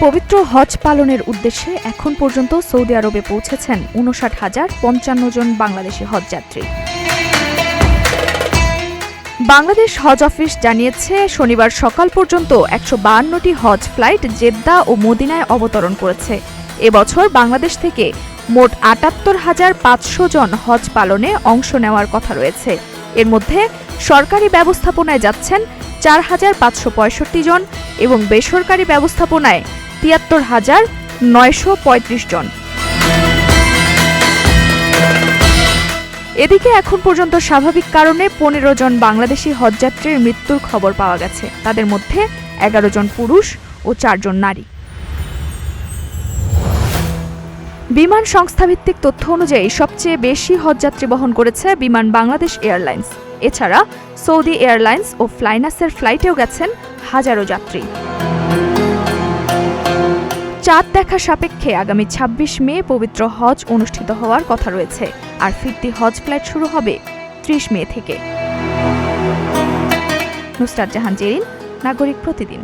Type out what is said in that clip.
পবিত্র হজ পালনের উদ্দেশ্যে এখন পর্যন্ত সৌদি আরবে পৌঁছেছেন ৫৯,০৫৫ জন বাংলাদেশি হজযাত্রী। বাংলাদেশ হজ অফিস জানিয়েছে, শনিবার সকাল পর্যন্ত ১৫২টি হজ ফ্লাইট জেদ্দা ও মদিনায় অবতরণ করেছে। এবছর বাংলাদেশ থেকে মোট ৭৮,৫০০ জন হজ পালনে অংশ নেওয়ার কথা রয়েছে। এর মধ্যে সরকারি ব্যবস্থাপনায় যাচ্ছেন ৪,৫৬৫ জন এবং বেসরকারি ব্যবস্থাপনায় ৭৩,৯৩৫ জন। এদিকে এখন পর্যন্ত স্বাভাবিক কারণে ১৫ জন বাংলাদেশি হজযাত্রীর মৃত্যুর খবর পাওয়া গেছে। তাদের মধ্যে ১১ জন পুরুষ ও ৪ জন নারী। বিমান সংস্থাভিত্তিক তথ্য অনুযায়ী সবচেয়ে বেশি হজযাত্রী বহন করেছে বিমান বাংলাদেশ এয়ারলাইন্স। এছাড়া সৌদি এয়ারলাইন্স ও ফ্লাইনাসের ফ্লাইটেও গেছেন হাজারো যাত্রী। চাঁদ দেখা সাপেক্ষে আগামী ২৬ মে পবিত্র হজ অনুষ্ঠিত হওয়ার কথা রয়েছে, আর ফিরতি হজ ফ্লাইট শুরু হবে ৩০ মে থেকে। নুসরাত জাহান জেরিন, নাগরিক প্রতিদিন।